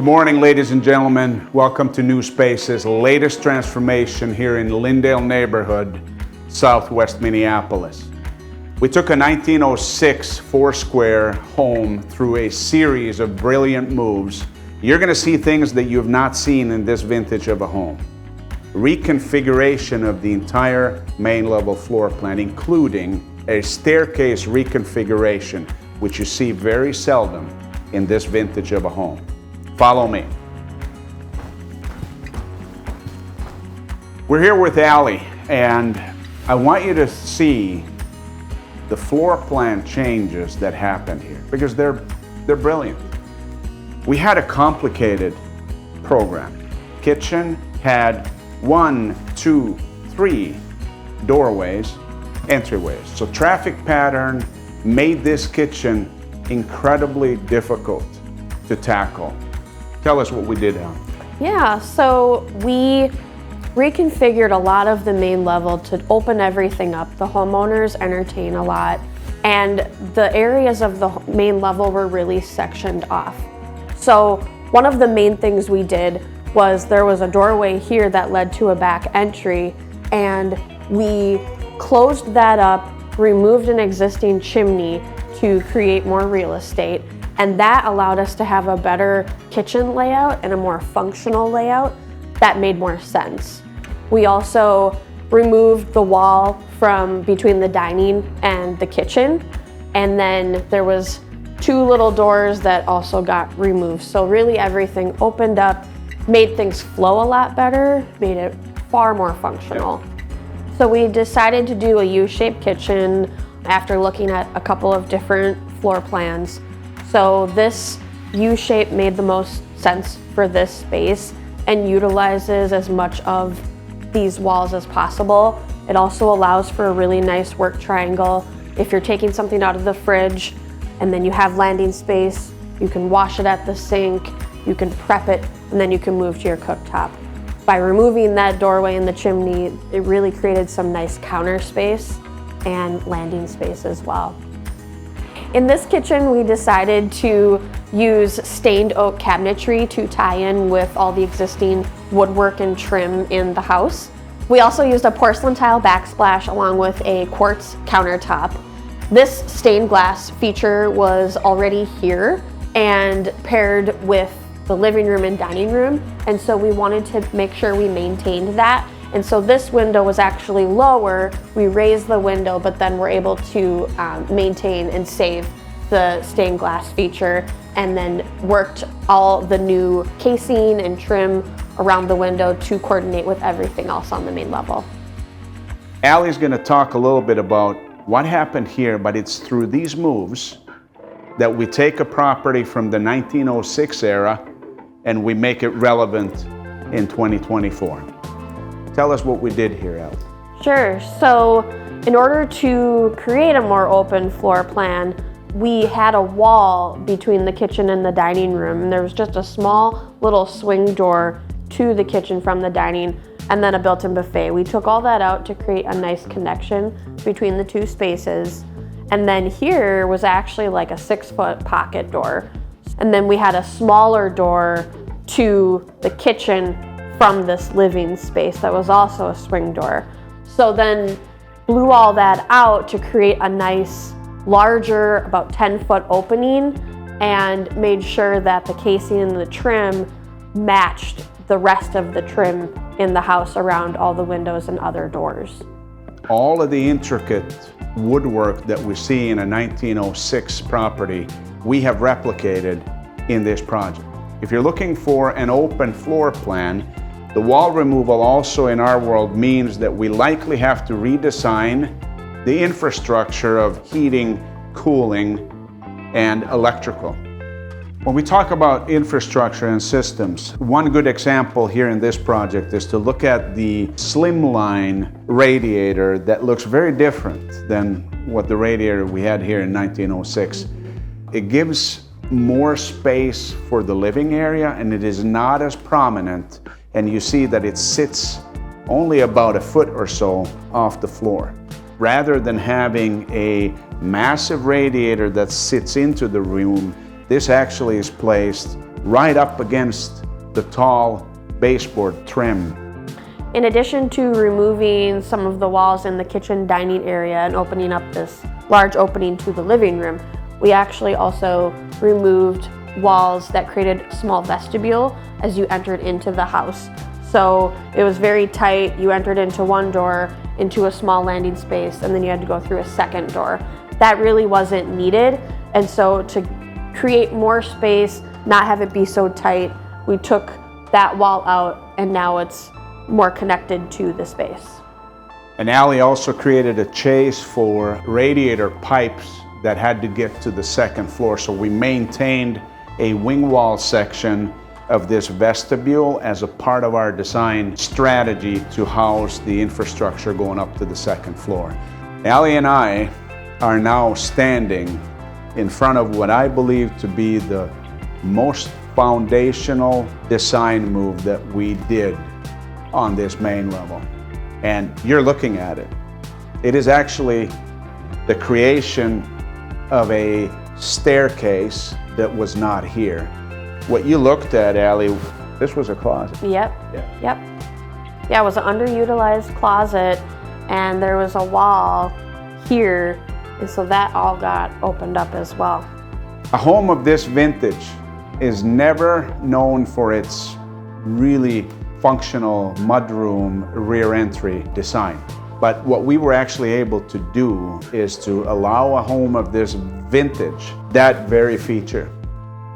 Good morning, ladies and gentlemen. Welcome to New Space's latest transformation here in Lyndale neighborhood, southwest Minneapolis. We took a 1906 four-square home through a series of brilliant moves. You're going to see things that you have not seen in this vintage of a home. Reconfiguration of the entire main level floor plan, including a staircase reconfiguration, which you see very seldom in this vintage of a home. Follow me. We're here with Allie, and I want you to see the floor plan changes that happened here, because they're brilliant. We had a complicated program. Kitchen had 1, 2, 3 doorways, entryways. So traffic pattern made this kitchen incredibly difficult to tackle. Tell us what we did, Al. Yeah, so we reconfigured a lot of the main level to open everything up. The homeowners entertain a lot, and the areas of the main level were really sectioned off. So one of the main things we did was there was a doorway here that led to a back entry, and we closed that up, removed an existing chimney to create more real estate, and that allowed us to have a better kitchen layout and a more functional layout that made more sense. We also removed the wall from between the dining and the kitchen, and then there was 2 little doors that also got removed. So really everything opened up, made things flow a lot better, made it far more functional. So we decided to do a U-shaped kitchen after looking at a couple of different floor plans. So this U-shape made the most sense for this space and utilizes as much of these walls as possible. It also allows for a really nice work triangle. If you're taking something out of the fridge and then you have landing space, you can wash it at the sink, you can prep it, and then you can move to your cooktop. By removing that doorway and the chimney, it really created some nice counter space and landing space as well. In this kitchen, we decided to use stained oak cabinetry to tie in with all the existing woodwork and trim in the house. We also used a porcelain tile backsplash along with a quartz countertop. This stained glass feature was already here and paired with the living room and dining room, and so we wanted to make sure we maintained that. And so this window was actually lower. We raised the window, but then we're able to maintain and save the stained glass feature, and then worked all the new casing and trim around the window to coordinate with everything else on the main level. Allie's going to talk a little bit about what happened here, but it's through these moves that we take a property from the 1906 era and we make it relevant in 2024. Tell us what we did here, Al. Sure. So in order to create a more open floor plan, we had a wall between the kitchen and the dining room, and there was just a small little swing door to the kitchen from the dining, and then a built-in buffet. We took all that out to create a nice connection between the 2 spaces. And then here was actually like a 6-foot pocket door. And then we had a smaller door to the kitchen from this living space that was also a swing door. So then blew all that out to create a nice, larger, about 10-foot opening, and made sure that the casing and the trim matched the rest of the trim in the house around all the windows and other doors. All of the intricate woodwork that we see in a 1906 property, we have replicated in this project. If you're looking for an open floor plan, the wall removal also in our world means that we likely have to redesign the infrastructure of heating, cooling, and electrical. When we talk about infrastructure and systems, one good example here in this project is to look at the slimline radiator that looks very different than what the radiator we had here in 1906. It gives more space for the living area, and it is not as prominent, and you see that it sits only about a foot or so off the floor. Rather than having a massive radiator that sits into the room, this actually is placed right up against the tall baseboard trim. In addition to removing some of the walls in the kitchen dining area and opening up this large opening to the living room, we actually also removed walls that created a small vestibule as you entered into the house. So it was very tight. You entered into one door, into a small landing space, and then you had to go through a second door. That really wasn't needed. And so to create more space, not have it be so tight, we took that wall out, and now it's more connected to the space. And Allie also created a chase for radiator pipes that had to get to the second floor. So we maintained a wing wall section of this vestibule as a part of our design strategy to house the infrastructure going up to the second floor. Allie and I are now standing in front of what I believe to be the most foundational design move that we did on this main level. And you're looking at it. It is actually the creation of a staircase that was not here. What you looked at, Allie, this was a closet. Yep. Yeah, it was an underutilized closet, and there was a wall here, and so that all got opened up as well. A home of this vintage is never known for its really functional mudroom rear entry design. But what we were actually able to do is to allow a home of this vintage that very feature.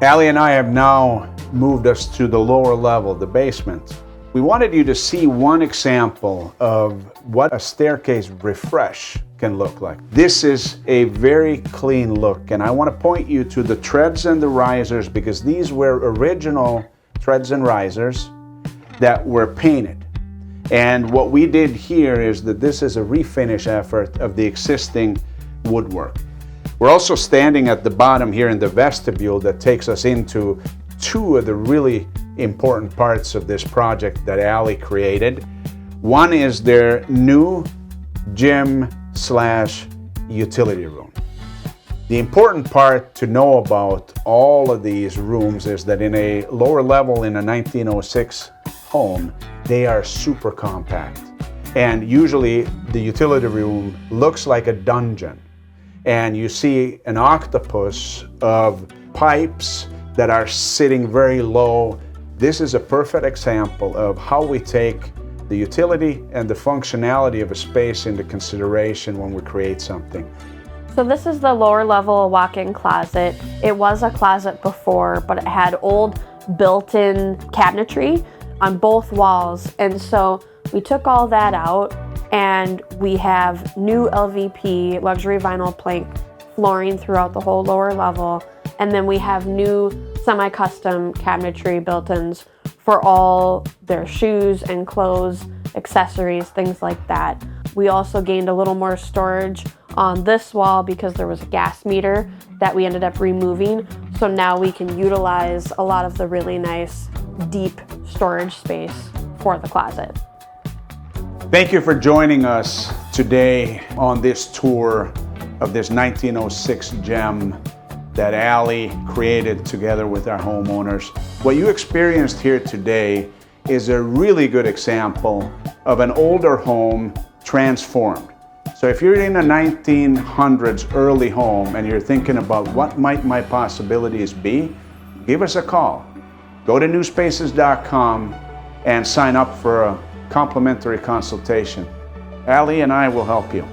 Allie and I have now moved us to the lower level, the basement. We wanted you to see one example of what a staircase refresh can look like. This is a very clean look, and I want to point you to the treads and the risers, because these were original treads and risers that were painted. And what we did here is that this is a refinish effort of the existing woodwork. We're also standing at the bottom here in the vestibule that takes us into two of the really important parts of this project that Allie created. One is their new gym/utility room. The important part to know about all of these rooms is that in a lower level in a 1906 home, they are super compact. And usually the utility room looks like a dungeon. And you see an octopus of pipes that are sitting very low. This is a perfect example of how we take the utility and the functionality of a space into consideration when we create something. So this is the lower level walk-in closet. It was a closet before, but it had old built-in cabinetry on both walls. And so we took all that out, and we have new LVP, luxury vinyl plank flooring throughout the whole lower level. And then we have new semi-custom cabinetry built-ins for all their shoes and clothes, accessories, things like that. We also gained a little more storage on this wall because there was a gas meter that we ended up removing. So now we can utilize a lot of the really nice deep storage space for the closet. Thank you for joining us today on this tour of this 1906 gem that Allie created together with our homeowners. What you experienced here today is a really good example of an older home transformed. So if you're in a 1900s early home and you're thinking about what might my possibilities be, give us a call. Go to newspaces.com and sign up for a complimentary consultation. Allie and I will help you.